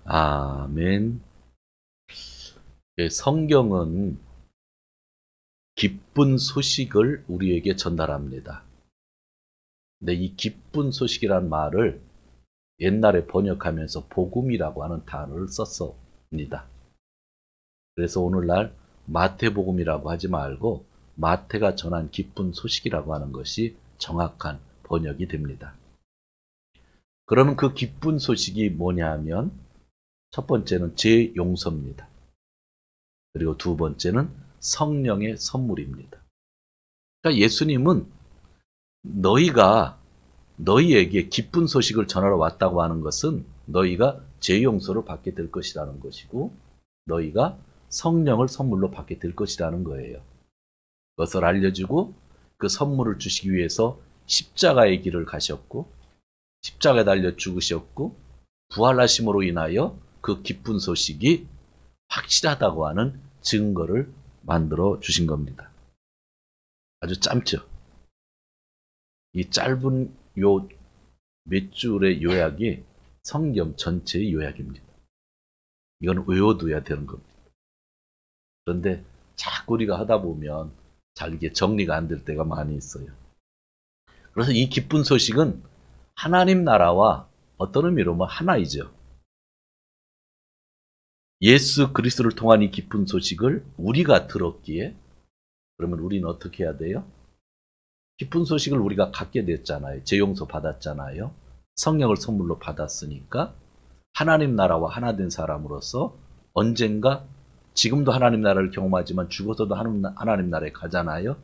아멘. 성경은 기쁜 소식을 우리에게 전달합니다. 근데 이 기쁜 소식이란 말을 옛날에 번역하면서 복음이라고 하는 단어를 썼습니다. 그래서 오늘날 마태복음이라고 하지 말고 마태가 전한 기쁜 소식이라고 하는 것이 정확한 번역이 됩니다. 그러면 그 기쁜 소식이 뭐냐 하면 첫 번째는 죄 용서입니다. 그리고 두 번째는 성령의 선물입니다. 그러니까 예수님은 너희에게 기쁜 소식을 전하러 왔다고 하는 것은 너희가 죄 용서를 받게 될 것이라는 것이고 너희가 성령을 선물로 받게 될 것이라는 거예요. 그것을 알려주고 그 선물을 주시기 위해서 십자가의 길을 가셨고 십자가에 달려 죽으셨고 부활하심으로 인하여 그 기쁜 소식이 확실하다고 하는 증거를 만들어 주신 겁니다. 아주 짧죠. 이 짧은 요 몇 줄의 요약이 성경 전체의 요약입니다. 이건 외워둬야 되는 겁니다. 그런데 자꾸 우리가 하다 보면 잘 이게 정리가 안 될 때가 많이 있어요. 그래서 이 기쁜 소식은 하나님 나라와 어떤 의미로 보면 하나이죠. 예수 그리스도를 통한 이 기쁜 소식을 우리가 들었기에 그러면 우리는 어떻게 해야 돼요? 기쁜 소식을 우리가 갖게 됐잖아요. 죄 용서 받았잖아요. 성령을 선물로 받았으니까 하나님 나라와 하나 된 사람으로서 언젠가 지금도 하나님 나라를 경험하지만 죽어서도 하나님 나라에 가잖아요.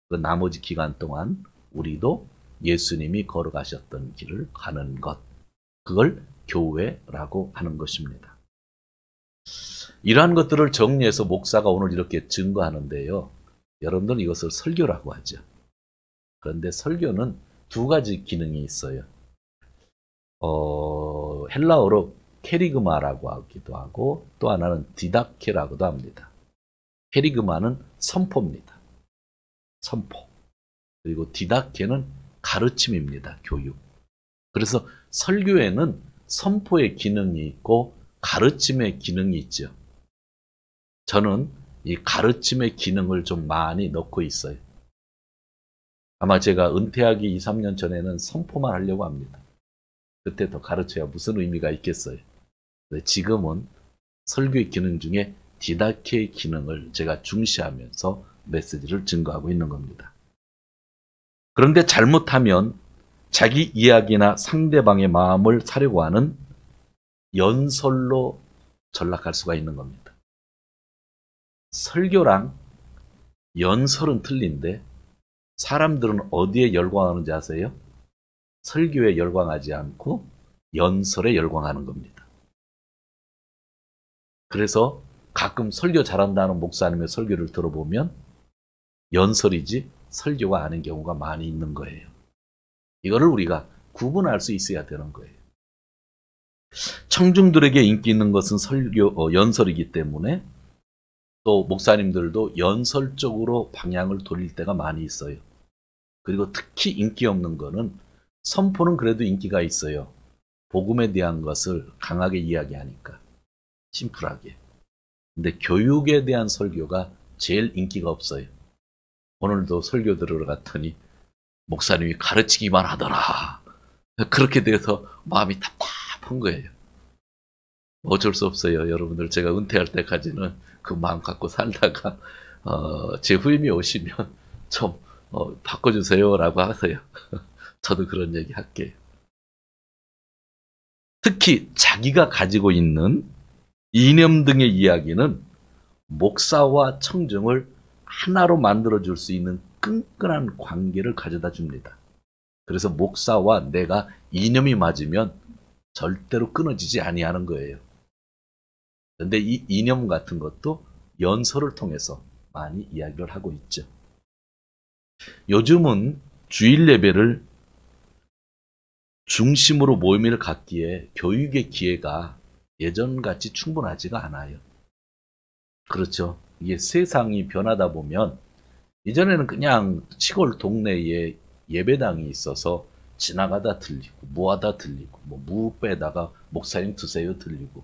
그 나머지 기간 동안 우리도 예수님이 걸어가셨던 길을 가는 것, 그걸 교회라고 하는 것입니다. 이러한 것들을 정리해서 목사가 오늘 이렇게 증거하는데요. 여러분들은 이것을 설교라고 하죠. 그런데 설교는 두 가지 기능이 있어요. 헬라어로 케리그마라고 하기도 하고 또 하나는 디다케라고도 합니다. 케리그마는 선포입니다. 선포. 그리고 디다케는 가르침입니다. 교육. 그래서 설교에는 선포의 기능이 있고 가르침의 기능이 있죠. 저는 이 가르침의 기능을 좀 많이 넣고 있어요. 아마 제가 은퇴하기 2, 3년 전에는 선포만 하려고 합니다. 그때 더 가르쳐야 무슨 의미가 있겠어요. 지금은 설교의 기능 중에 디다케의 기능을 제가 중시하면서 메시지를 증거하고 있는 겁니다. 그런데 잘못하면 자기 이야기나 상대방의 마음을 사려고 하는 연설로 전락할 수가 있는 겁니다. 설교랑 연설은 틀린데 사람들은 어디에 열광하는지 아세요? 설교에 열광하지 않고 연설에 열광하는 겁니다. 그래서 가끔 설교 잘한다는 목사님의 설교를 들어보면 연설이지 설교가 아닌 경우가 많이 있는 거예요. 이거를 우리가 구분할 수 있어야 되는 거예요. 청중들에게 인기 있는 것은 연설이기 때문에 또 목사님들도 연설 쪽으로 방향을 돌릴 때가 많이 있어요. 그리고 특히 인기 없는 거는 선포는 그래도 인기가 있어요. 복음에 대한 것을 강하게 이야기하니까. 심플하게. 근데 교육에 대한 설교가 제일 인기가 없어요. 오늘도 설교 들으러 갔더니 목사님이 가르치기만 하더라. 그렇게 돼서 마음이 답답한 거예요. 어쩔 수 없어요. 여러분들 제가 은퇴할 때까지는 그 마음 갖고 살다가 제 후임이 오시면 좀 바꿔주세요 라고 하세요. 저도 그런 얘기 할게요. 특히 자기가 가지고 있는 이념 등의 이야기는 목사와 청중을 하나로 만들어줄 수 있는 끈끈한 관계를 가져다 줍니다. 그래서 목사와 내가 이념이 맞으면 절대로 끊어지지 아니하는 거예요. 그런데 이 이념 같은 것도 연설을 통해서 많이 이야기를 하고 있죠. 요즘은 주일 예배를 중심으로 모임을 갖기에 교육의 기회가 예전같이 충분하지가 않아요. 그렇죠. 이게 세상이 변하다 보면 이전에는 그냥 시골 동네에 예배당이 있어서 지나가다 들리고 뭐하다 들리고 뭐 무배에다가 목사님 드세요 들리고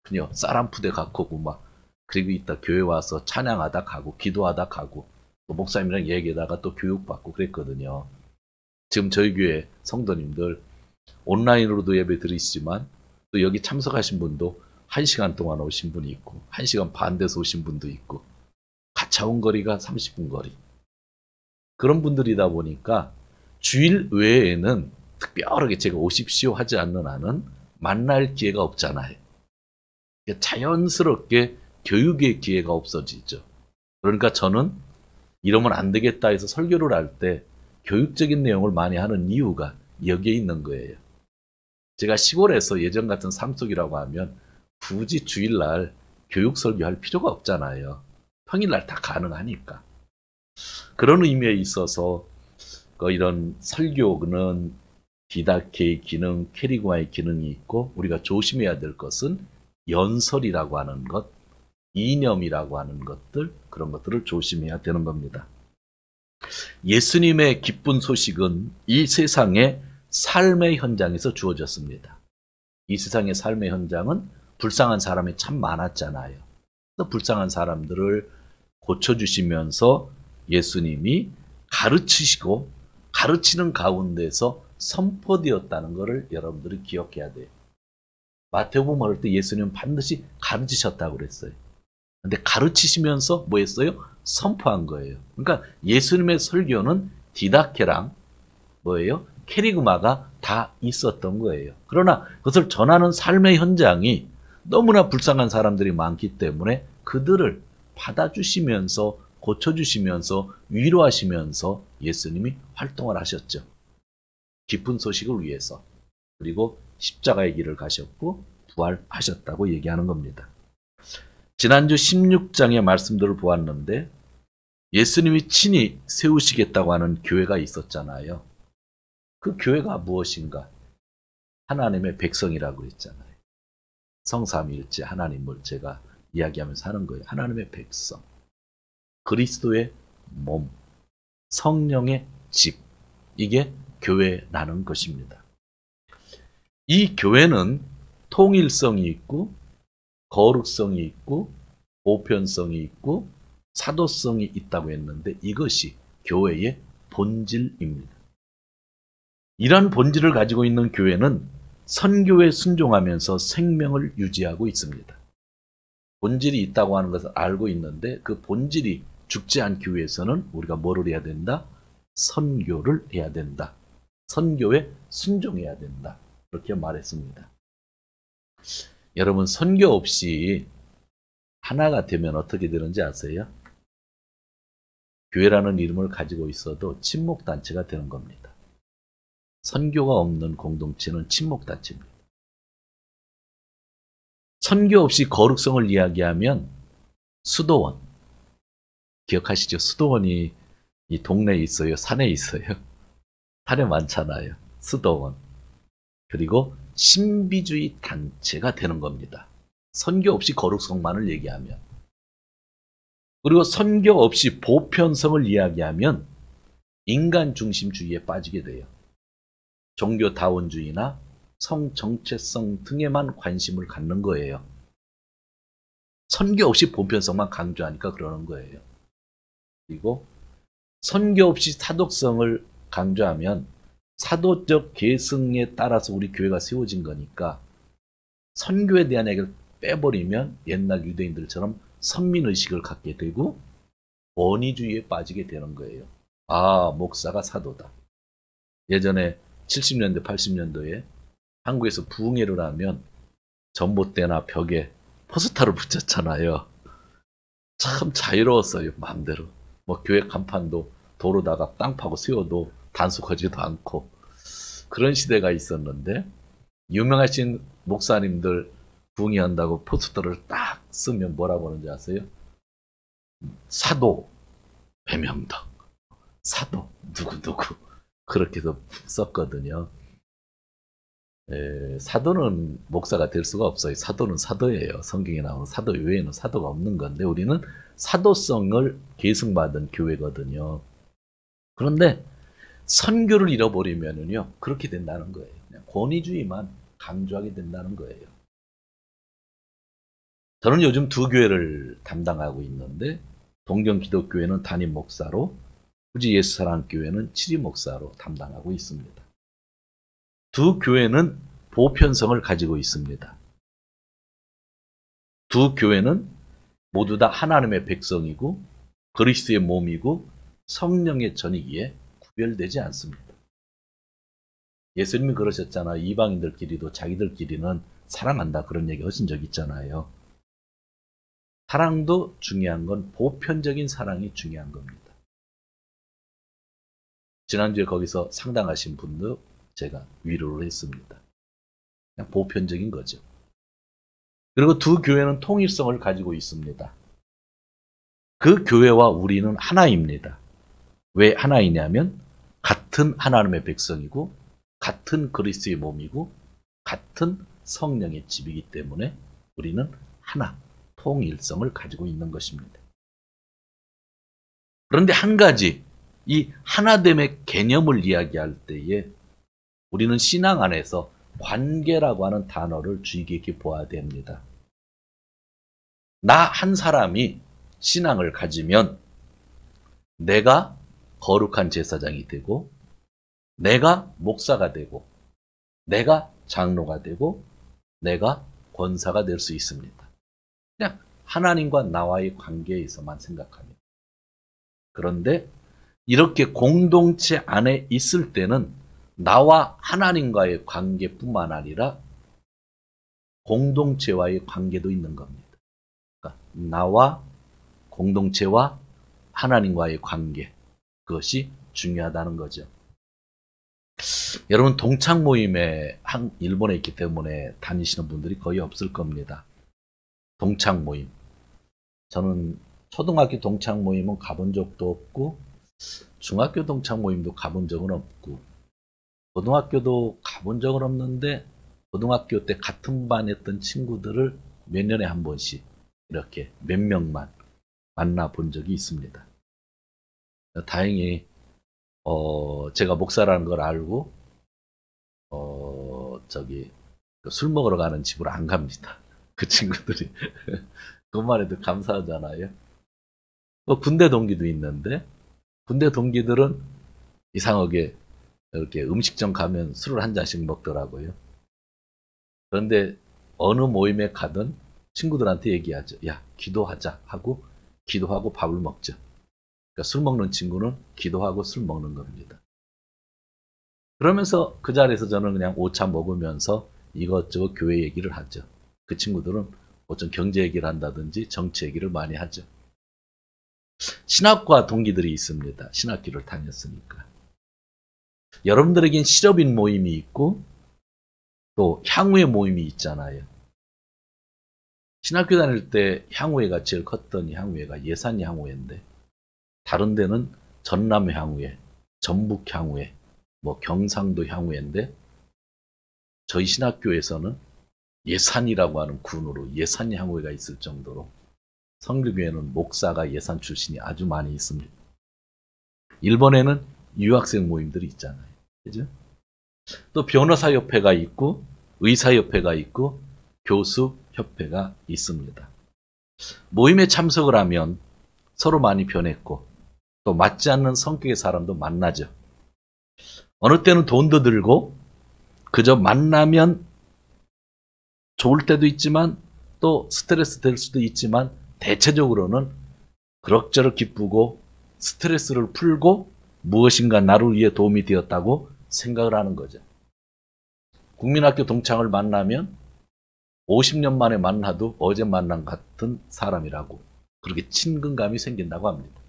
그냥 쌀 한 푸대 갖고 오고 막 그리고 이따 교회 와서 찬양하다 가고 기도하다 가고 또 목사님이랑 얘기하다가 또 교육받고 그랬거든요. 지금 저희 교회 성도님들 온라인으로도 예배 드리시지만 또 여기 참석하신 분도 1시간 동안 오신 분이 있고 1시간 반 돼서 오신 분도 있고 가까운 거리가 30분 거리 그런 분들이다 보니까 주일 외에는 특별하게 제가 오십시오 하지 않는 한은 만날 기회가 없잖아요. 자연스럽게 교육의 기회가 없어지죠. 그러니까 저는 이러면 안 되겠다 해서 설교를 할 때 교육적인 내용을 많이 하는 이유가 여기에 있는 거예요. 제가 시골에서 예전 같은 삶 속이라고 하면 굳이 주일날 교육 설교할 필요가 없잖아요. 평일날 다 가능하니까. 그런 의미에 있어서 이런 설교는 디다케의 기능, 캐리그마의 기능이 있고 우리가 조심해야 될 것은 연설이라고 하는 것, 이념이라고 하는 것들, 그런 것들을 조심해야 되는 겁니다. 예수님의 기쁜 소식은 이 세상의 삶의 현장에서 주어졌습니다. 이 세상의 삶의 현장은 불쌍한 사람이 참 많았잖아요. 불쌍한 사람들을 고쳐주시면서 예수님이 가르치시고 가르치는 가운데서 선포되었다는 것을 여러분들이 기억해야 돼요. 마태복음 할 때 예수님은 반드시 가르치셨다고 그랬어요. 근데 가르치시면서 뭐 했어요? 선포한 거예요. 그러니까 예수님의 설교는 디다케랑 뭐예요? 캐리그마가 다 있었던 거예요. 그러나 그것을 전하는 삶의 현장이 너무나 불쌍한 사람들이 많기 때문에 그들을 받아주시면서 고쳐주시면서 위로하시면서 예수님이 활동을 하셨죠. 기쁜 소식을 위해서. 그리고 십자가의 길을 가셨고 부활하셨다고 얘기하는 겁니다. 지난주 16장의 말씀들을 보았는데 예수님이 친히 세우시겠다고 하는 교회가 있었잖아요. 그 교회가 무엇인가? 하나님의 백성이라고 했잖아요. 성삼위일체 하나님을 제가 이야기하면서 하는 거예요. 하나님의 백성. 그리스도의 몸. 성령의 집. 이게 교회라는 것입니다. 이 교회는 통일성이 있고 거룩성이 있고 보편성이 있고 사도성이 있다고 했는데 이것이 교회의 본질입니다. 이러한 본질을 가지고 있는 교회는 선교에 순종하면서 생명을 유지하고 있습니다. 본질이 있다고 하는 것을 알고 있는데 그 본질이 죽지 않기 위해서는 우리가 뭐를 해야 된다? 선교를 해야 된다. 선교에 순종해야 된다. 그렇게 말했습니다. 여러분 선교 없이 하나가 되면 어떻게 되는지 아세요? 교회라는 이름을 가지고 있어도 친목단체가 되는 겁니다. 선교가 없는 공동체는 친목단체입니다. 선교 없이 거룩성을 이야기하면 수도원. 기억하시죠? 수도원이 이 동네에 있어요? 산에 있어요? 산에 많잖아요. 수도원. 그리고 신비주의 단체가 되는 겁니다. 선교 없이 거룩성만을 얘기하면. 그리고 선교 없이 보편성을 이야기하면 인간 중심주의에 빠지게 돼요. 종교다원주의나 성정체성 등에만 관심을 갖는 거예요. 선교 없이 보편성만 강조하니까 그러는 거예요. 그리고 선교 없이 사도성을 강조하면 사도적 계승에 따라서 우리 교회가 세워진 거니까 선교에 대한 얘기를 빼버리면 옛날 유대인들처럼 선민의식을 갖게 되고 원의주의에 빠지게 되는 거예요. 아, 목사가 사도다. 예전에 70년대, 80년도에 한국에서 부흥회를 하면 전봇대나 벽에 포스터를 붙였잖아요. 참 자유로웠어요, 마음대로. 뭐 교회 간판도 도로다가 땅 파고 세워도 단속하지도 않고 그런 시대가 있었는데 유명하신 목사님들 부흥회 한다고 포스터를 딱 쓰면 뭐라고 하는지 아세요? 사도 배명덕, 사도 누구누구 그렇게 해서 썼거든요. 사도는 목사가 될 수가 없어요. 사도는 사도예요. 성경에 나오는 사도 외에는 사도가 없는 건데 우리는 사도성을 계승받은 교회거든요. 그런데 선교를 잃어버리면은요, 그렇게 된다는 거예요. 그냥 권위주의만 강조하게 된다는 거예요. 저는 요즘 두 교회를 담당하고 있는데, 동경기독교회는 담임 목사로, 후지 예수사랑교회는 치리 목사로 담당하고 있습니다. 두 교회는 보편성을 가지고 있습니다. 두 교회는 모두 다 하나님의 백성이고 그리스도의 몸이고 성령의 전이기에 구별되지 않습니다. 예수님이 그러셨잖아요. 이방인들끼리도 자기들끼리는 사랑한다, 그런 얘기 하신 적 있잖아요. 사랑도 중요한 건 보편적인 사랑이 중요한 겁니다. 지난주에 거기서 상담하신 분도 제가 위로를 했습니다. 그냥 보편적인 거죠. 그리고 두 교회는 통일성을 가지고 있습니다. 그 교회와 우리는 하나입니다. 왜 하나이냐면 같은 하나님의 백성이고 같은 그리스도의 몸이고 같은 성령의 집이기 때문에 우리는 하나, 통일성을 가지고 있는 것입니다. 그런데 한 가지, 이 하나됨의 개념을 이야기할 때에 우리는 신앙 안에서 관계라고 하는 단어를 주의 깊게 보아야 됩니다. 나 한 사람이 신앙을 가지면 내가 거룩한 제사장이 되고 내가 목사가 되고 내가 장로가 되고 내가 권사가 될 수 있습니다. 그냥 하나님과 나와의 관계에서만 생각합니다. 그런데 이렇게 공동체 안에 있을 때는 나와 하나님과의 관계뿐만 아니라 공동체와의 관계도 있는 겁니다. 그러니까 나와 공동체와 하나님과의 관계, 그것이 중요하다는 거죠. 여러분, 동창 모임에 일본에 있기 때문에 다니시는 분들이 거의 없을 겁니다. 동창 모임. 저는 초등학교 동창 모임은 가본 적도 없고 중학교 동창 모임도 가본 적은 없고 고등학교도 가본 적은 없는데 고등학교 때 같은 반 했던 친구들을 몇 년에 한 번씩 이렇게 몇 명만 만나본 적이 있습니다. 다행히 제가 목사라는 걸 알고 술 먹으러 가는 집으로 안 갑니다. 그 친구들이. 그것만 해도 감사하잖아요. 군대 동기도 있는데 군대 동기들은 이상하게 이렇게 음식점 가면 술을 한 잔씩 먹더라고요. 그런데 어느 모임에 가든 친구들한테 얘기하죠. 야, 기도하자 하고 기도하고 밥을 먹죠. 그러니까 술 먹는 친구는 기도하고 술 먹는 겁니다. 그러면서 그 자리에서 저는 그냥 오차 먹으면서 이것저것 교회 얘기를 하죠. 그 친구들은 어떤 경제 얘기를 한다든지 정치 얘기를 많이 하죠. 신학과 동기들이 있습니다. 신학교를 다녔으니까. 여러분들에겐 실업인 모임이 있고 또 향후회 모임이 있잖아요. 신학교 다닐 때 향후회가 제일 컸던 향후회가 예산 향후회인데 다른 데는 전남 향후회, 전북 향후회, 뭐 경상도 향후회인데 저희 신학교에서는 예산이라고 하는 군으로 예산 향후회가 있을 정도로 성교교회는 목사가 예산 출신이 아주 많이 있습니다. 일본에는 유학생 모임들이 있잖아요. 그죠? 또 변호사협회가 있고 의사협회가 있고 교수협회가 있습니다. 모임에 참석을 하면 서로 많이 변했고 또 맞지 않는 성격의 사람도 만나죠. 어느 때는 돈도 들고 그저 만나면 좋을 때도 있지만 또 스트레스 될 수도 있지만 대체적으로는 그럭저럭 기쁘고 스트레스를 풀고 무엇인가 나를 위해 도움이 되었다고 생각을 하는 거죠. 국민학교 동창을 만나면 50년 만에 만나도 어제 만난 같은 사람이라고 그렇게 친근감이 생긴다고 합니다.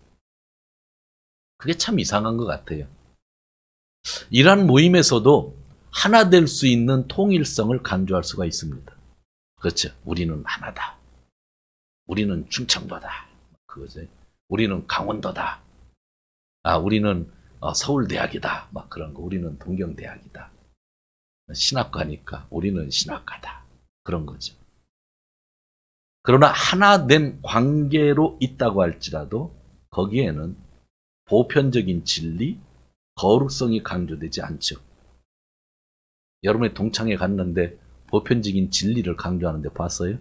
그게 참 이상한 것 같아요. 이러한 모임에서도 하나 될 수 있는 통일성을 강조할 수가 있습니다. 그렇죠. 우리는 하나다. 우리는 충청도다. 그거죠. 우리는 강원도다. 우리는 서울대학이다. 막 그런 거. 우리는 동경대학이다. 신학과니까 우리는 신학과다. 그런 거죠. 그러나 하나 된 관계로 있다고 할지라도 거기에는 보편적인 진리, 거룩성이 강조되지 않죠. 여러분의 동창회 갔는데 보편적인 진리를 강조하는데 봤어요?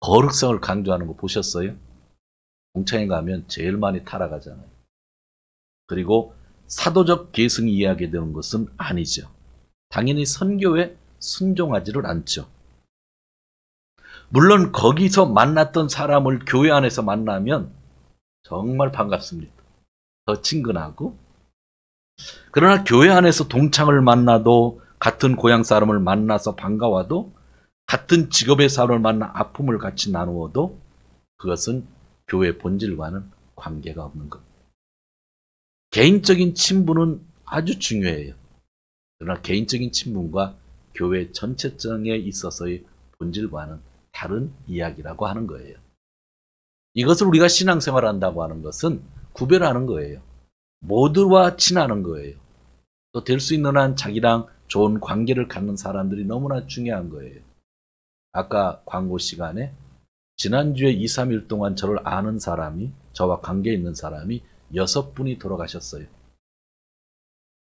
거룩성을 강조하는 거 보셨어요? 동창회 가면 제일 많이 타락하잖아요. 그리고 사도적 계승이 이야기되는 것은 아니죠. 당연히 선교에 순종하지를 않죠. 물론 거기서 만났던 사람을 교회 안에서 만나면 정말 반갑습니다. 더 친근하고. 그러나 교회 안에서 동창을 만나도, 같은 고향 사람을 만나서 반가워도, 같은 직업의 사람을 만나 아픔을 같이 나누어도 그것은 교회 본질과는 관계가 없는 것. 개인적인 친분은 아주 중요해요. 그러나 개인적인 친분과 교회 전체성에 있어서의 본질과는 다른 이야기라고 하는 거예요. 이것을 우리가 신앙생활 한다고 하는 것은 구별하는 거예요. 모두와 친하는 거예요. 또 될 수 있는 한 자기랑 좋은 관계를 갖는 사람들이 너무나 중요한 거예요. 아까 광고 시간에 지난주에 2, 3일 동안 저를 아는 사람이, 저와 관계 있는 사람이 6분이 돌아가셨어요.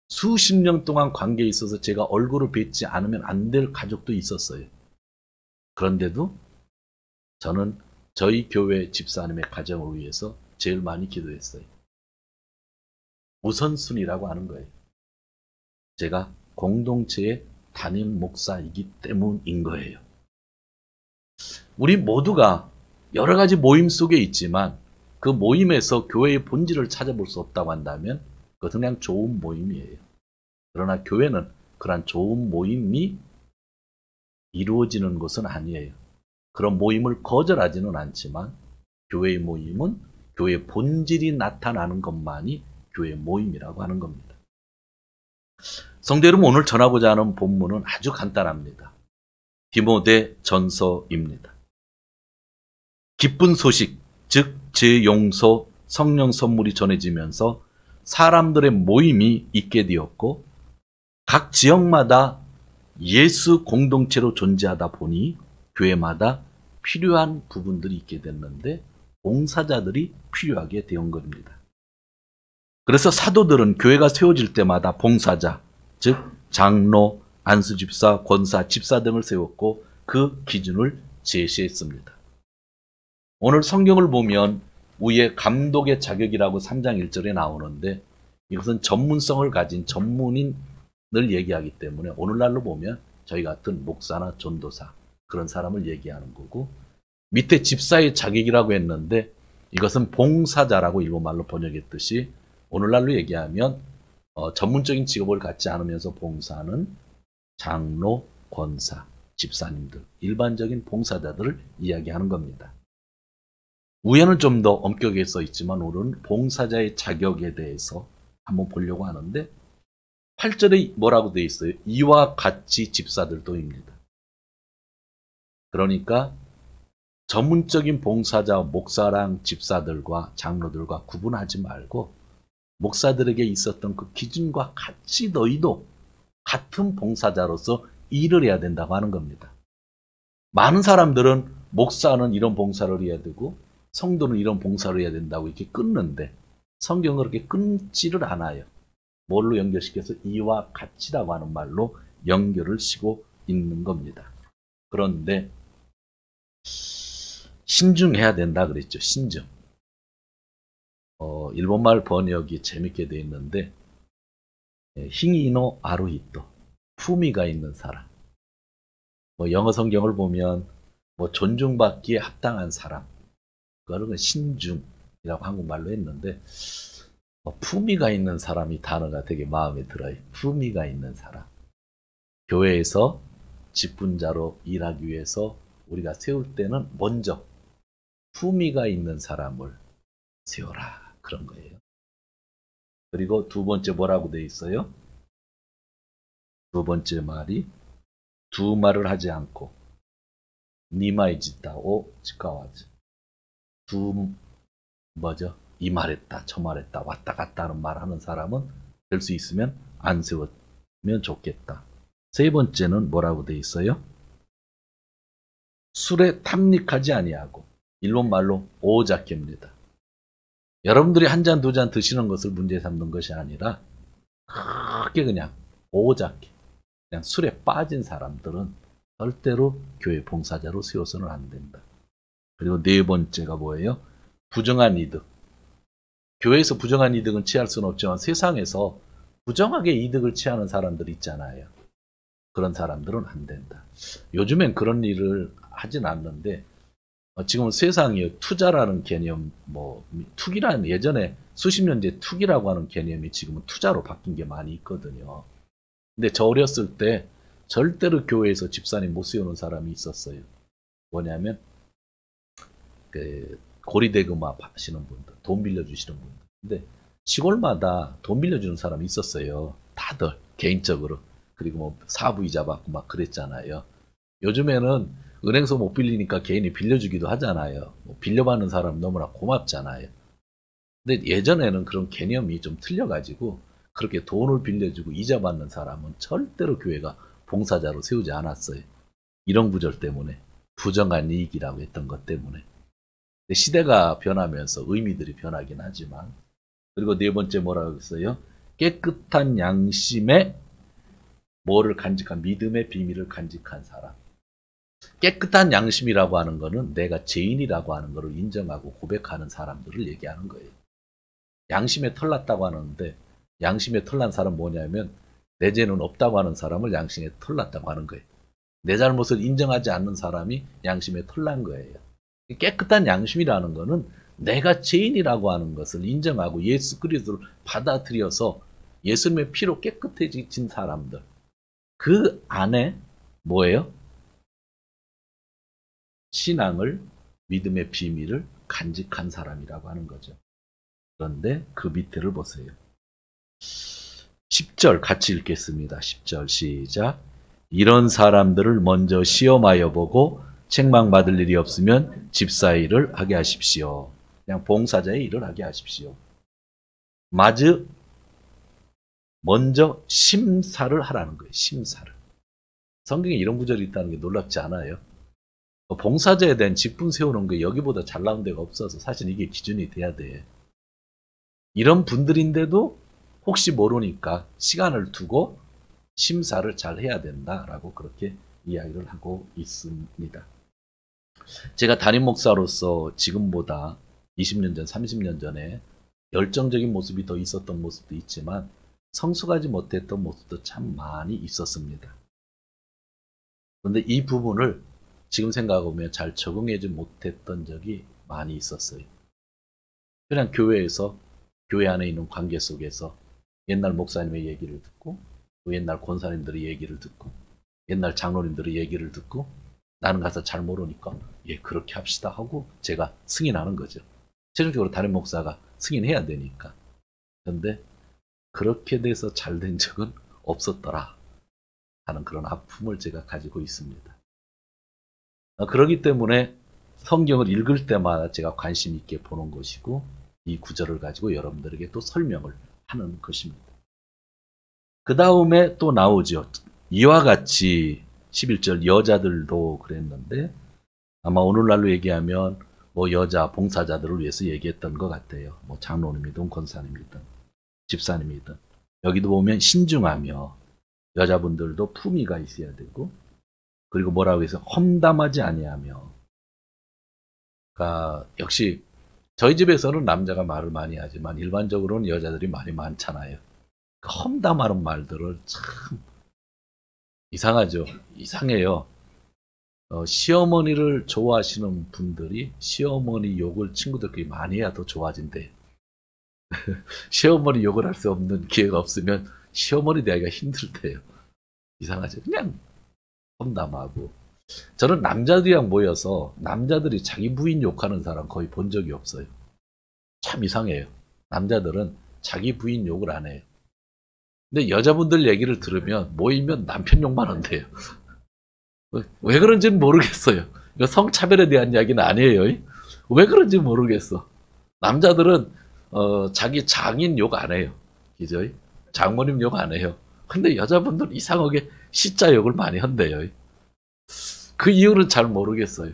수십 년 동안 관계에 있어서 제가 얼굴을 뵙지 않으면 안 될 가족도 있었어요. 그런데도 저는 저희 교회 집사님의 가정을 위해서 제일 많이 기도했어요. 우선순위라고 하는 거예요. 제가 공동체의 담임 목사이기 때문인 거예요. 우리 모두가 여러 가지 모임 속에 있지만 그 모임에서 교회의 본질을 찾아볼 수 없다고 한다면 그것은 그냥 좋은 모임이에요. 그러나 교회는 그런 좋은 모임이 이루어지는 것은 아니에요. 그런 모임을 거절하지는 않지만 교회의 모임은 교회의 본질이 나타나는 것만이 교회의 모임이라고 하는 겁니다. 성도 여러분, 오늘 전하고자 하는 본문은 아주 간단합니다. 디모데 전서입니다. 기쁜 소식, 즉 재용서, 성령 선물이 전해지면서 사람들의 모임이 있게 되었고 각 지역마다 예수 공동체로 존재하다 보니 교회마다 필요한 부분들이 있게 됐는데 봉사자들이 필요하게 된 겁니다. 그래서 사도들은 교회가 세워질 때마다 봉사자, 즉 장로, 안수집사, 권사, 집사 등을 세웠고 그 기준을 제시했습니다. 오늘 성경을 보면 위에 감독의 자격이라고 3장 1절에 나오는데 이것은 전문성을 가진 전문인을 얘기하기 때문에 오늘날로 보면 저희 같은 목사나 전도사 그런 사람을 얘기하는 거고, 밑에 집사의 자격이라고 했는데 이것은 봉사자라고 일본말로 번역했듯이 오늘날로 얘기하면 전문적인 직업을 갖지 않으면서 봉사하는 장로, 권사, 집사님들, 일반적인 봉사자들을 이야기하는 겁니다. 위에는 좀 더 엄격하게 써 있지만 오늘은 봉사자의 자격에 대해서 한번 보려고 하는데 8절에 뭐라고 되어 있어요? 이와 같이 집사들도입니다. 그러니까 전문적인 봉사자, 목사랑 집사들과 장로들과 구분하지 말고 목사들에게 있었던 그 기준과 같이 너희도 같은 봉사자로서 일을 해야 된다고 하는 겁니다. 많은 사람들은 목사는 이런 봉사를 해야 되고 성도는 이런 봉사를 해야 된다고 이렇게 끊는데 성경은 그렇게 끊지를 않아요. 뭘로 연결시켜서 이와 같이라고 하는 말로 연결을 시고 있는 겁니다. 그런데 신중해야 된다 그랬죠. 신중. 일본말 번역이 재밌게 되어 있는데 히니노 아루히토, 품위가 있는 사람. 영어 성경을 보면 존중받기에 합당한 사람, 그거는 신중이라고 한국말로 했는데 품위가 있는 사람이 단어가 되게 마음에 들어요. 품위가 있는 사람. 교회에서 직분자로 일하기 위해서 우리가 세울 때는 먼저 품위가 있는 사람을 세워라, 그런 거예요. 그리고 두 번째 뭐라고 되어 있어요? 두 번째 말이 두 말을 하지 않고 니마이지다오 치카와즈, 이 말했다 저 말했다 왔다 갔다 하는 말하는 사람은 될 수 있으면 안 세웠으면 좋겠다. 세 번째는 뭐라고 되어 있어요? 술에 탐닉하지 아니하고, 일본말로 오자케입니다. 여러분들이 한 잔, 두 잔 드시는 것을 문제 삼는 것이 아니라 크게 그냥 오작게 그냥 술에 빠진 사람들은 절대로 교회 봉사자로 세워서는 안 된다. 그리고 네 번째가 뭐예요? 부정한 이득. 교회에서 부정한 이득은 취할 수는 없지만 세상에서 부정하게 이득을 취하는 사람들 있잖아요. 그런 사람들은 안 된다. 요즘엔 그런 일을 하진 않는데 지금 세상이 투자라는 개념, 투기라는 예전에 수십 년째 투기라고 하는 개념이 지금은 투자로 바뀐 게 많이 있거든요. 근데 저 어렸을 때 절대로 교회에서 집사님 못 세우는 사람이 있었어요. 뭐냐면 그 고리대금화 하시는 분들, 돈 빌려주시는 분들. 근데 시골마다 돈 빌려주는 사람이 있었어요. 다들 개인적으로. 그리고 뭐 사부이자 받고 막 그랬잖아요. 요즘에는 은행에서 못 빌리니까 개인이 빌려주기도 하잖아요. 빌려받는 사람 너무나 고맙잖아요. 근데 예전에는 그런 개념이 좀 틀려가지고 그렇게 돈을 빌려주고 이자 받는 사람은 절대로 교회가 봉사자로 세우지 않았어요. 이런 구절 때문에, 부정한 이익이라고 했던 것 때문에. 근데 시대가 변하면서 의미들이 변하긴 하지만, 그리고 네 번째 뭐라고 했어요? 깨끗한 양심에 뭐를 간직한, 믿음의 비밀을 간직한 사람. 깨끗한 양심이라고 하는 거는 내가 죄인이라고 하는 것을 인정하고 고백하는 사람들을 얘기하는 거예요. 양심에 털났다고 하는데 양심에 털난 사람 뭐냐면 내 죄는 없다고 하는 사람을 양심에 털났다고 하는 거예요. 내 잘못을 인정하지 않는 사람이 양심에 털난 거예요. 깨끗한 양심이라는 거는 내가 죄인이라고 하는 것을 인정하고 예수 그리스도를 받아들여서 예수님의 피로 깨끗해진 사람들. 그 안에 뭐예요? 신앙을, 믿음의 비밀을 간직한 사람이라고 하는 거죠. 그런데 그 밑에를 보세요. 10절 같이 읽겠습니다. 10절 시작. 이런 사람들을 먼저 시험하여 보고 책망받을 일이 없으면 집사의 일을 하게 하십시오. 그냥 봉사자의 일을 하게 하십시오. 마즈 먼저 심사를 하라는 거예요. 심사를. 성경에 이런 구절이 있다는 게 놀랍지 않아요? 봉사자에 대한 직분 세우는 게 여기보다 잘 나온 데가 없어서 사실 이게 기준이 돼야 돼. 이런 분들인데도 혹시 모르니까 시간을 두고 심사를 잘 해야 된다라고 그렇게 이야기를 하고 있습니다. 제가 담임 목사로서 지금보다 20년 전, 30년 전에 열정적인 모습이 더 있었던 모습도 있지만 성숙하지 못했던 모습도 참 많이 있었습니다. 그런데 이 부분을 지금 생각해보면 잘 적응하지 못했던 적이 많이 있었어요. 그냥 교회에서, 교회 안에 있는 관계 속에서 옛날 목사님의 얘기를 듣고 또 옛날 권사님들의 얘기를 듣고 옛날 장로님들의 얘기를 듣고 나는 가서 잘 모르니까 예 그렇게 합시다 하고 제가 승인하는 거죠. 최종적으로 다른 목사가 승인해야 되니까. 그런데 그렇게 돼서 잘 된 적은 없었더라 하는 그런 아픔을 제가 가지고 있습니다. 그렇기 때문에 성경을 읽을 때마다 제가 관심 있게 보는 것이고 이 구절을 가지고 여러분들에게 또 설명을 하는 것입니다. 그 다음에 또 나오죠. 이와 같이 11절 여자들도 그랬는데 아마 오늘날로 얘기하면 뭐 여자 봉사자들을 위해서 얘기했던 것 같아요. 뭐 장로님이든 권사님이든 집사님이든 여기도 보면 신중하며 여자분들도 품위가 있어야 되고 그리고 뭐라고 해서 험담하지 아니하며. 그러니까 역시 저희 집에서는 남자가 말을 많이 하지만 일반적으로는 여자들이 말이 많잖아요. 그 험담하는 말들을 참 이상하죠. 이상해요. 시어머니를 좋아하시는 분들이 시어머니 욕을 친구들끼리 많이 해야 더 좋아진대. 시어머니 욕을 할 수 없는 기회가 없으면 시어머니 대하기가 힘들대요. 이상하죠. 그냥 험담하고. 저는 남자들이랑 모여서 남자들이 자기 부인 욕하는 사람 거의 본 적이 없어요. 참 이상해요. 남자들은 자기 부인 욕을 안 해요. 근데 여자분들 얘기를 들으면 모이면 남편 욕만 한대요. 왜 그런지는 모르겠어요. 이거 성차별에 대한 이야기는 아니에요. 왜 그런지 모르겠어. 남자들은 자기 장인 욕 안 해요. 그죠? 장모님 욕 안 해요. 근데 여자분들 이상하게 시자 욕을 많이 한대요. 그 이유는 잘 모르겠어요.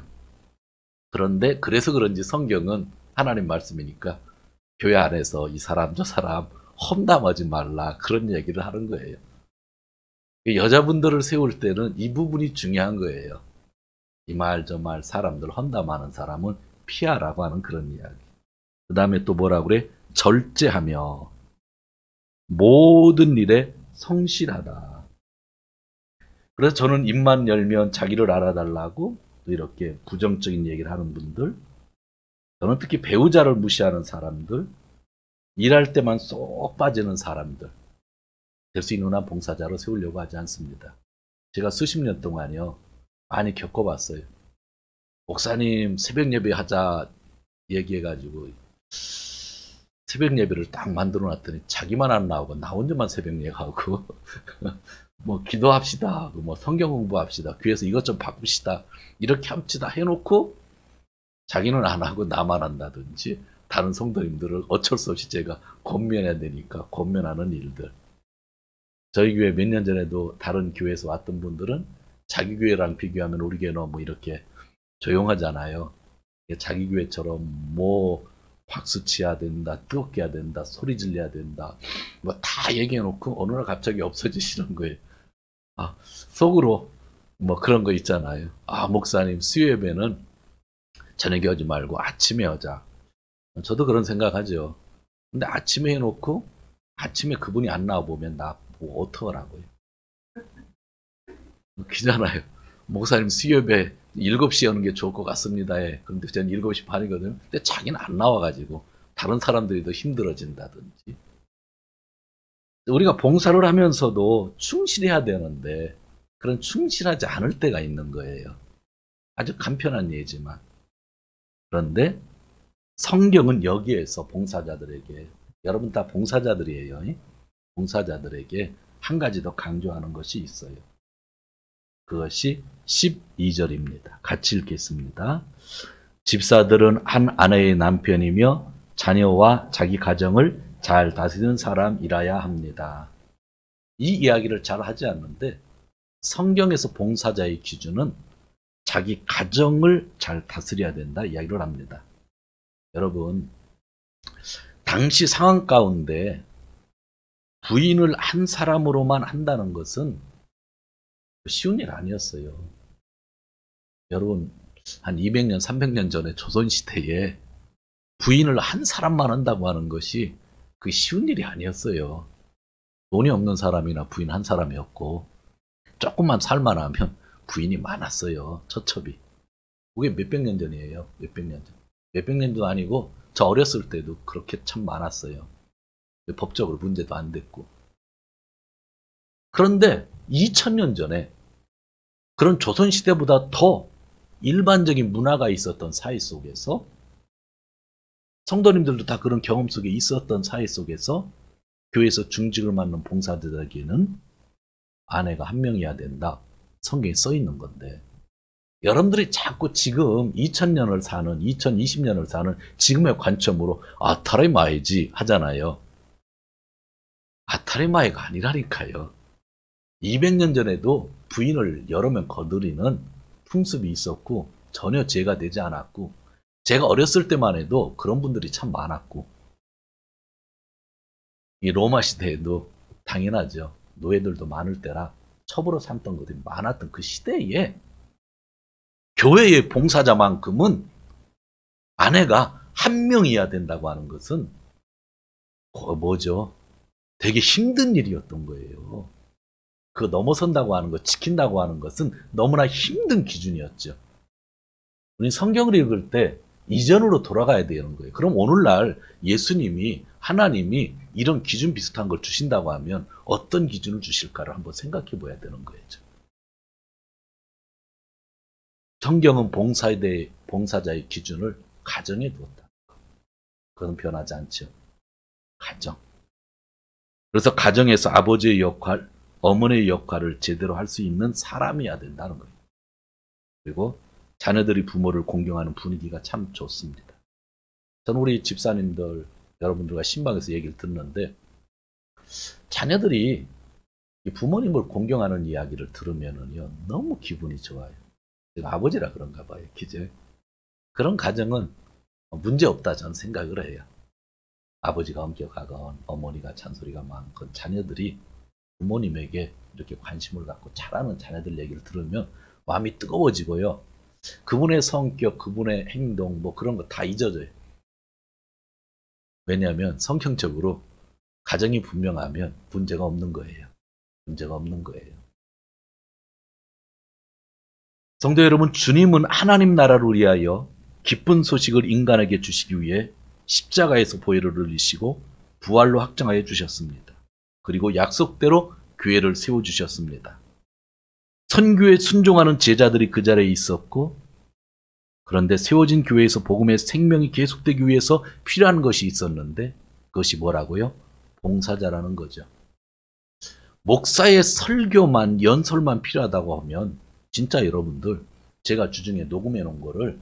그런데 그래서 그런지 성경은 하나님 말씀이니까 교회 안에서 이 사람 저 사람 험담하지 말라 그런 얘기를 하는 거예요. 여자분들을 세울 때는 이 부분이 중요한 거예요. 이 말 저 말 사람들 험담하는 사람은 피하라고 하는 그런 이야기. 그 다음에 또 뭐라 그래? 절제하며 모든 일에 성실하다. 그래서 저는 입만 열면 자기를 알아달라고 또 이렇게 부정적인 얘기를 하는 분들, 저는 특히 배우자를 무시하는 사람들, 일할 때만 쏙 빠지는 사람들, 될 수 있는 한 봉사자로 세우려고 하지 않습니다. 제가 수십 년 동안요 많이 겪어봤어요. 목사님 새벽 예배 하자 얘기해가지고 새벽 예배를 딱 만들어 놨더니 자기만 안 나오고 나 혼자만 새벽 예배하고 뭐 기도합시다, 뭐 성경 공부합시다, 교회에서 이것 좀 바꿉시다 이렇게 합시다 해놓고 자기는 안 하고 나만 한다든지 다른 성도님들을 어쩔 수 없이 제가 권면해야 되니까 권면하는 일들. 저희 교회 몇 년 전에도 다른 교회에서 왔던 분들은 자기 교회랑 비교하면 우리 교회는 너무 이렇게 조용하잖아요. 자기 교회처럼 뭐 박수 치야 된다, 뜨겁게 해야 된다, 소리 질려야 된다, 뭐 다 얘기해놓고 어느 날 갑자기 없어지시는 거예요. 아, 속으로 뭐 그런 거 있잖아요. 아, 목사님 수요 예배는 저녁에 하지 말고 아침에 하자. 저도 그런 생각하죠. 근데 아침에 해놓고 아침에 그분이 안 나와 보면 나 뭐 어떡하라고요. 웃기잖아요. 목사님 수요예배 7시에 하는 게 좋을 것 같습니다. 그런데 저는 7시 반이거든요. 근데 자기는 안 나와가지고 다른 사람들이 더 힘들어진다든지. 우리가 봉사를 하면서도 충실해야 되는데 그런 충실하지 않을 때가 있는 거예요. 아주 간편한 예지만. 그런데 성경은 여기에서 봉사자들에게, 여러분 다 봉사자들이에요. 봉사자들에게 한 가지 더 강조하는 것이 있어요. 그것이 12절입니다. 같이 읽겠습니다. 집사들은 한 아내의 남편이며 자녀와 자기 가정을 잘 다스리는 사람이라야 합니다. 이 이야기를 잘 하지 않는데 성경에서 봉사자의 기준은 자기 가정을 잘 다스려야 된다 이야기를 합니다. 여러분, 당시 상황 가운데 부인을 한 사람으로만 한다는 것은 쉬운 일 아니었어요. 여러분, 한 200년, 300년 전에 조선시대에 부인을 한 사람만 한다고 하는 것이 그게 쉬운 일이 아니었어요. 돈이 없는 사람이나 부인 한 사람이었고 조금만 살만하면 부인이 많았어요. 처첩이. 그게 몇백 년 전이에요. 몇백 년 전. 몇백 년도 아니고 저 어렸을 때도 그렇게 참 많았어요. 법적으로 문제도 안 됐고. 그런데 2000년 전에 그런 조선시대보다 더 일반적인 문화가 있었던 사회 속에서, 성도님들도 다 그런 경험 속에 있었던 사회 속에서 교회에서 중직을 맡는 봉사자에게는 아내가 한 명이어야 된다. 성경에 써 있는 건데, 여러분들이 자꾸 지금 2000년을 사는, 2020년을 사는 지금의 관점으로 아타레마이지 하잖아요. 아타레마이가 아니라니까요. 200년 전에도 부인을 여러 명 거느리는 풍습이 있었고 전혀 죄가 되지 않았고, 제가 어렸을 때만 해도 그런 분들이 참 많았고, 이 로마 시대에도 당연하죠. 노예들도 많을 때라 첩으로 삼던 것들이 많았던 그 시대에 교회의 봉사자만큼은 아내가 한 명이어야 된다고 하는 것은 뭐죠? 되게 힘든 일이었던 거예요. 그거 넘어선다고 하는 것, 지킨다고 하는 것은 너무나 힘든 기준이었죠. 우리 성경을 읽을 때 이전으로 돌아가야 되는 거예요. 그럼 오늘날 예수님이, 하나님이 이런 기준 비슷한 걸 주신다고 하면 어떤 기준을 주실까를 한번 생각해 봐야 되는 거예요. 성경은 봉사자의 기준을 가정에 두었다. 그건 변하지 않죠. 가정. 그래서 가정에서 아버지의 역할, 어머니의 역할을 제대로 할 수 있는 사람이어야 된다는 거예요. 그리고 자녀들이 부모를 공경하는 분위기가 참 좋습니다. 저는 우리 집사님들, 여러분들과 신방에서 얘기를 듣는데, 자녀들이 부모님을 공경하는 이야기를 들으면은요, 너무 기분이 좋아요. 제가 아버지라 그런가 봐요. 그죠? 그런 가정은 문제 없다 저는 생각을 해요. 아버지가 엄격하건 어머니가 잔소리가 많건 자녀들이 부모님에게 이렇게 관심을 갖고 잘하는 자녀들 얘기를 들으면 마음이 뜨거워지고요. 그분의 성격, 그분의 행동 뭐 그런 거 다 잊어져요. 왜냐하면 성격적으로 가정이 분명하면 문제가 없는 거예요. 문제가 없는 거예요. 성도 여러분, 주님은 하나님 나라를 위하여 기쁜 소식을 인간에게 주시기 위해 십자가에서 보혈을 흘리시고 부활로 확정하여 주셨습니다. 그리고 약속대로 교회를 세워주셨습니다. 선교에 순종하는 제자들이 그 자리에 있었고, 그런데 세워진 교회에서 복음의 생명이 계속되기 위해서 필요한 것이 있었는데, 그것이 뭐라고요? 봉사자라는 거죠. 목사의 설교만, 연설만 필요하다고 하면 진짜 여러분들, 제가 주중에 녹음해 놓은 거를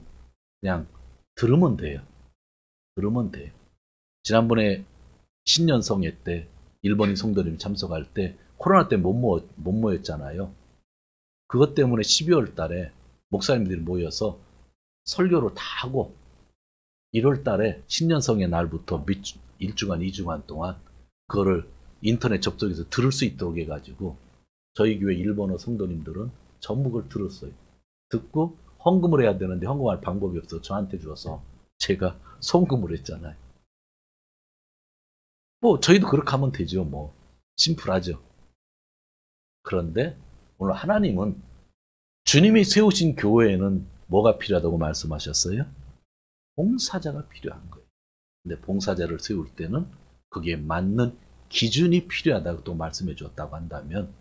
그냥 들으면 돼요. 들으면 돼요. 지난번에 신년성회 때 일본인 성도님 참석할 때 코로나 때문에 못 모였잖아요. 그것 때문에 12월 달에 목사님들이 모여서 설교를 다 하고 1월 달에 신년성회 날부터 1주간, 2주간 동안 그거를 인터넷 접속해서 들을 수 있도록 해가지고 저희 교회 일본어 성도님들은 전부 그걸 들었어요. 듣고 헌금을 해야 되는데 헌금할 방법이 없어서 저한테 줘서 제가 송금을 했잖아요. 뭐 저희도 그렇게 하면 되죠. 뭐 심플하죠. 그런데 오늘 하나님은 주님이 세우신 교회에는 뭐가 필요하다고 말씀하셨어요? 봉사자가 필요한 거예요. 근데 봉사자를 세울 때는 그게 맞는 기준이 필요하다고 또 말씀해 주었다고 한다면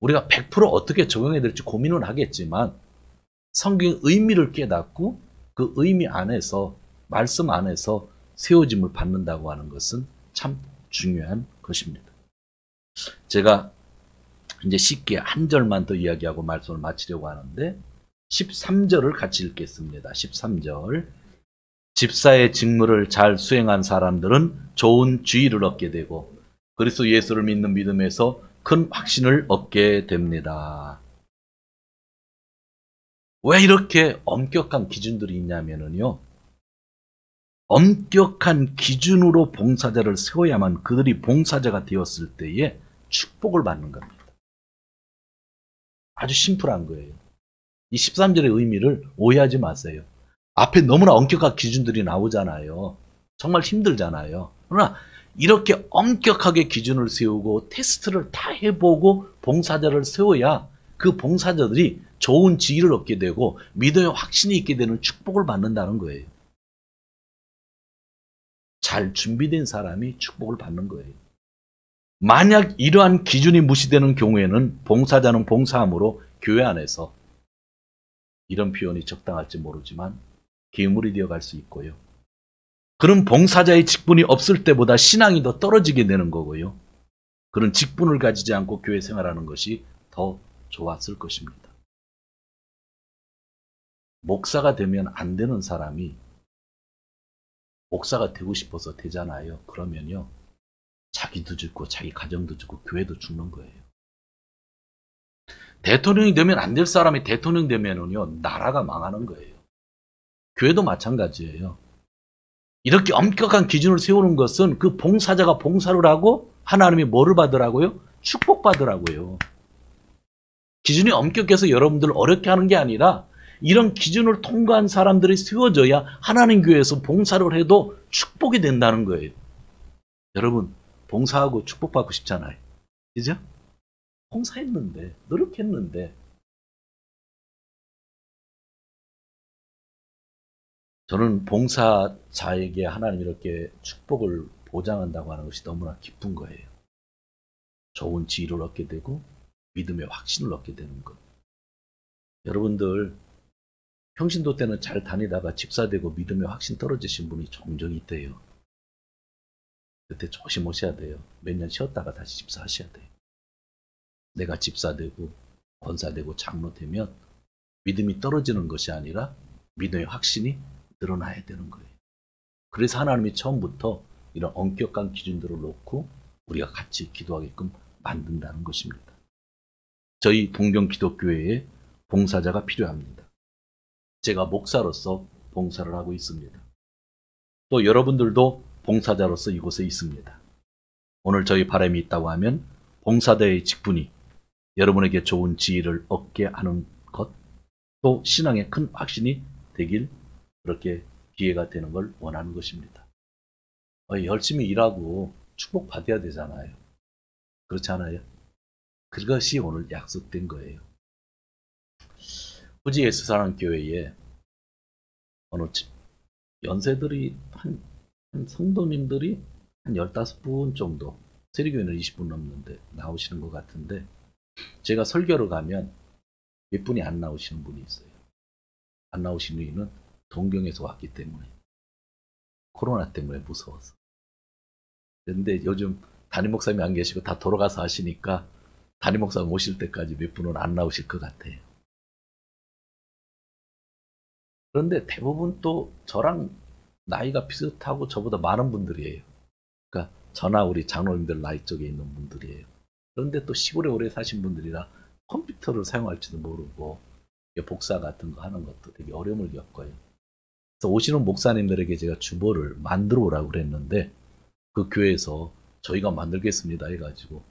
우리가 100% 어떻게 적용해야 될지 고민은 하겠지만 성경의 의미를 깨닫고 그 의미 안에서, 말씀 안에서 세워짐을 받는다고 하는 것은 참 중요한 것입니다. 제가 이제 쉽게 한 절만 더 이야기하고 말씀을 마치려고 하는데 13절을 같이 읽겠습니다. 13절. 집사의 직무를 잘 수행한 사람들은 좋은 지위를 얻게 되고 그리스도 예수를 믿는 믿음에서 큰 확신을 얻게 됩니다. 왜 이렇게 엄격한 기준들이 있냐면요. 엄격한 기준으로 봉사자를 세워야만 그들이 봉사자가 되었을 때에 축복을 받는 겁니다. 아주 심플한 거예요. 이 13절의 의미를 오해하지 마세요. 앞에 너무나 엄격한 기준들이 나오잖아요. 정말 힘들잖아요. 그러나 이렇게 엄격하게 기준을 세우고 테스트를 다 해보고 봉사자를 세워야 그 봉사자들이 좋은 지위를 얻게 되고 믿음의 확신이 있게 되는 축복을 받는다는 거예요. 잘 준비된 사람이 축복을 받는 거예요. 만약 이러한 기준이 무시되는 경우에는 봉사자는 봉사함으로 교회 안에서 이런 표현이 적당할지 모르지만 괴물이 되어갈 수 있고요. 그런 봉사자의 직분이 없을 때보다 신앙이 더 떨어지게 되는 거고요. 그런 직분을 가지지 않고 교회 생활하는 것이 더 좋았을 것입니다. 목사가 되면 안 되는 사람이 목사가 되고 싶어서 되잖아요. 그러면요. 자기도 죽고 자기 가정도 죽고 교회도 죽는 거예요. 대통령이 되면 안 될 사람이 대통령 되면은요. 나라가 망하는 거예요. 교회도 마찬가지예요. 이렇게 엄격한 기준을 세우는 것은 그 봉사자가 봉사를 하고 하나님이 뭐를 받으라고요? 축복받으라고요. 기준이 엄격해서 여러분들을 어렵게 하는 게 아니라 이런 기준을 통과한 사람들이 세워져야 하나님 교회에서 봉사를 해도 축복이 된다는 거예요. 여러분 봉사하고 축복받고 싶잖아요. 그죠? 봉사했는데 노력했는데 저는 봉사자에게 하나님 이렇게 축복을 보장한다고 하는 것이 너무나 기쁜 거예요. 좋은 지위를 얻게 되고 믿음의 확신을 얻게 되는 것. 여러분들 평신도 때는 잘 다니다가 집사되고 믿음의 확신 떨어지신 분이 종종 있대요. 그때 조심하셔야 돼요. 몇 년 쉬었다가 다시 집사하셔야 돼요. 내가 집사되고 권사되고 장로 되면 믿음이 떨어지는 것이 아니라 믿음의 확신이 늘어나야 되는 거예요. 그래서 하나님이 처음부터 이런 엄격한 기준들을 놓고 우리가 같이 기도하게끔 만든다는 것입니다. 저희 동경기독교회에 봉사자가 필요합니다. 제가 목사로서 봉사를 하고 있습니다. 또 여러분들도 봉사자로서 이곳에 있습니다. 오늘 저희 바람이 있다고 하면 봉사자의 직분이 여러분에게 좋은 지혜를 얻게 하는 것, 또 신앙의 큰 확신이 되길 그렇게 기회가 되는 걸 원하는 것입니다. 열심히 일하고 축복받아야 되잖아요. 그렇지 않아요? 그것이 오늘 약속된 거예요. 후지 예수사랑교회에 어느 연세들이 한 성도님들이 한 15분 정도, 세리교회는 20분 넘는데 나오시는 것 같은데, 제가 설교를 가면 몇 분이 안 나오시는 분이 있어요. 안 나오시는 이유는 동경에서 왔기 때문에, 코로나 때문에 무서워서. 그런데 요즘 담임 목사님이 안 계시고 다 돌아가서 하시니까 담임 목사 모실 때까지 몇 분은 안 나오실 것 같아요. 그런데 대부분 또 저랑 나이가 비슷하고 저보다 많은 분들이에요. 그러니까 저나 우리 장로님들 나이 쪽에 있는 분들이에요. 그런데 또 시골에 오래 사신 분들이라 컴퓨터를 사용할지도 모르고 복사 같은 거 하는 것도 되게 어려움을 겪어요. 그래서 오시는 목사님들에게 제가 주보를 만들어 오라고 그랬는데, 그 교회에서 저희가 만들겠습니다 해가지고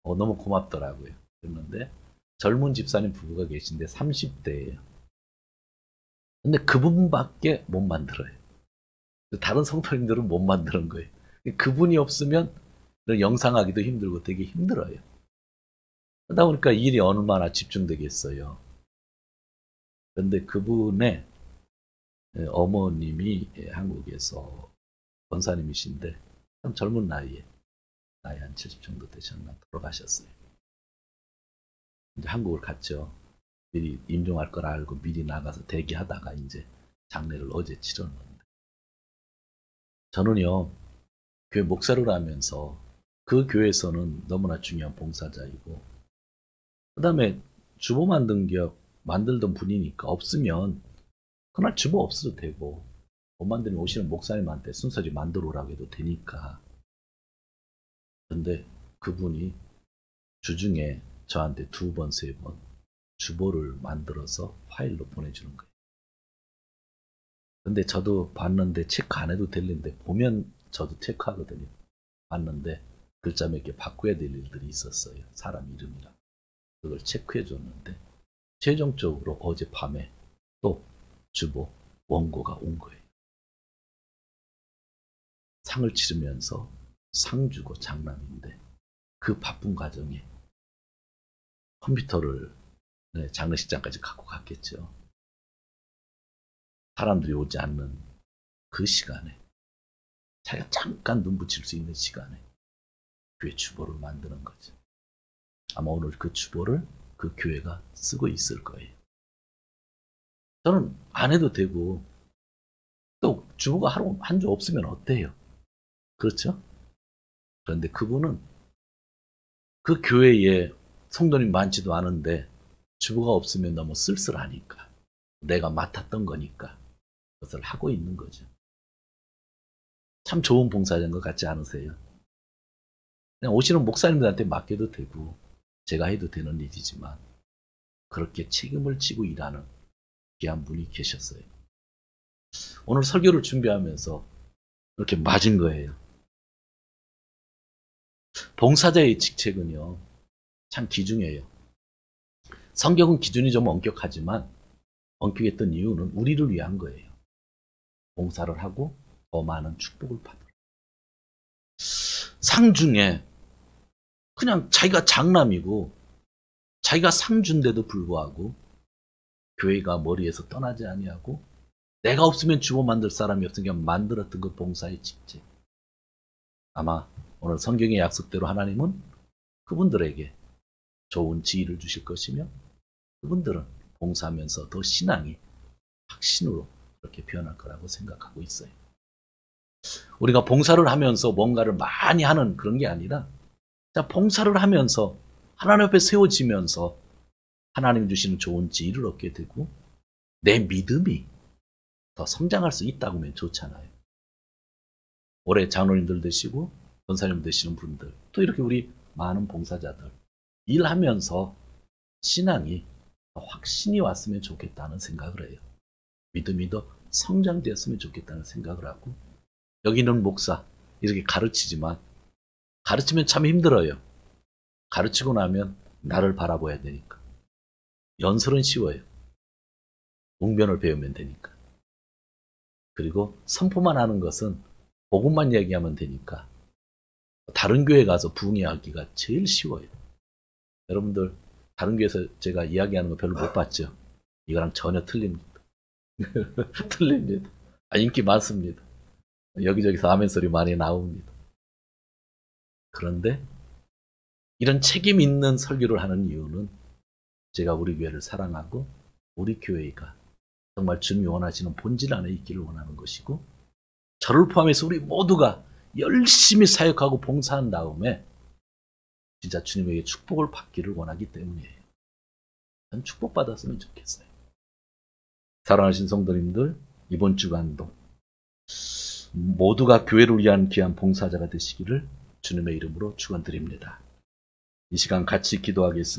너무 고맙더라고요. 그랬는데 젊은 집사님 부부가 계신데 30대예요. 근데 그분밖에 못 만들어요. 다른 성도님들은 못 만드는 거예요. 그분이 없으면 영상하기도 힘들고 되게 힘들어요. 그러다 보니까 일이 얼마나 집중되겠어요. 그런데 그분의 어머님이 한국에서 권사님이신데 참 젊은 나이에, 나이 한 70 정도 되셨나 돌아가셨어요. 이제 한국을 갔죠. 미리 임종할 걸 알고 미리 나가서 대기하다가 이제 장례를 어제 치렀는데, 저는요 교회 목사를 하면서 그 교회에서는 너무나 중요한 봉사자이고, 그 다음에 주보 만들던 분이니까 없으면 그날 주보 없어도 되고, 못 만들면 오시는 목사님한테 순서지 만들어 오라고 해도 되니까. 근데 그분이 주중에 저한테 2번, 3번 주보를 만들어서 파일로 보내주는 거예요. 근데 저도 봤는데 체크 안 해도 될 일인데, 보면 저도 체크하거든요. 봤는데 글자 몇 개 바꿔야 될 일들이 있었어요. 사람 이름이랑. 그걸 체크해 줬는데 최종적으로 어젯밤에 또 주보 원고가 온 거예요. 상을 치르면서 상 주고 장남인데, 그 바쁜 과정에 컴퓨터를 장례식장까지 갖고 갔겠죠. 사람들이 오지 않는 그 시간에, 자기가 잠깐 눈 붙일 수 있는 시간에 교회 주보를 만드는 거죠. 아마 오늘 그 주보를 그 교회가 쓰고 있을 거예요. 저는 안 해도 되고, 또 주보가 하루 한 주 없으면 어때요? 그렇죠? 그런데 그분은 그 교회에 성도님 많지도 않은데 주보가 없으면 너무 쓸쓸하니까, 내가 맡았던 거니까 그것을 하고 있는 거죠. 참 좋은 봉사자인 것 같지 않으세요? 그냥 오시는 목사님들한테 맡겨도 되고 제가 해도 되는 일이지만, 그렇게 책임을 지고 일하는 귀한 분이 계셨어요. 오늘 설교를 준비하면서 이렇게 맞은 거예요. 봉사자의 직책은요 참 귀중해요. 성경은 기준이 좀 엄격하지만 엄격했던 이유는 우리를 위한 거예요. 봉사를 하고 더 많은 축복을 받으라. 상 중에 그냥 자기가 장남이고 자기가 상 준데도 불구하고 교회가 머리에서 떠나지 아니하고, 내가 없으면 주보 만들 사람이 없으니까 만들었던 그 봉사의 직책. 아마 오늘 성경의 약속대로 하나님은 그분들에게 좋은 지혜를 주실 것이며, 그분들은 봉사하면서 더 신앙이 확신으로 그렇게 변할 거라고 생각하고 있어요. 우리가 봉사를 하면서 뭔가를 많이 하는 그런 게 아니라, 봉사를 하면서 하나님 앞에 세워지면서 하나님 주시는 좋은 지혜를 얻게 되고, 내 믿음이 더 성장할 수 있다고 하면 좋잖아요. 올해 장로님들 되시고 권사님 되시는 분들, 또 이렇게 우리 많은 봉사자들 일하면서 신앙이 더 확신이 왔으면 좋겠다는 생각을 해요. 믿음이 더 성장되었으면 좋겠다는 생각을 하고, 여기는 목사 이렇게 가르치지만 가르치면 참 힘들어요. 가르치고 나면 나를 바라봐야 되니까. 연설은 쉬워요. 웅변을 배우면 되니까. 그리고 선포만 하는 것은 복음만 얘기하면 되니까 다른 교회 가서 부흥하기가 제일 쉬워요. 여러분들 다른 교회에서 제가 이야기하는 거 별로 못 봤죠? 이거랑 전혀 틀립니다. 틀립니다. 인기 많습니다. 여기저기서 아멘 소리 많이 나옵니다. 그런데 이런 책임 있는 설교를 하는 이유는 제가 우리 교회를 사랑하고 우리 교회가 정말 주님이 원하시는 본질 안에 있기를 원하는 것이고 저를 포함해서 우리 모두가 열심히 사역하고 봉사한 다음에 진짜 주님에게 축복을 받기를 원하기 때문이에요. 난 축복받았으면 좋겠어요. 사랑하신 성도님들, 이번 주간도 모두가 교회를 위한 귀한 봉사자가 되시기를 주님의 이름으로 축원드립니다. 이 시간 같이 기도하겠습니다.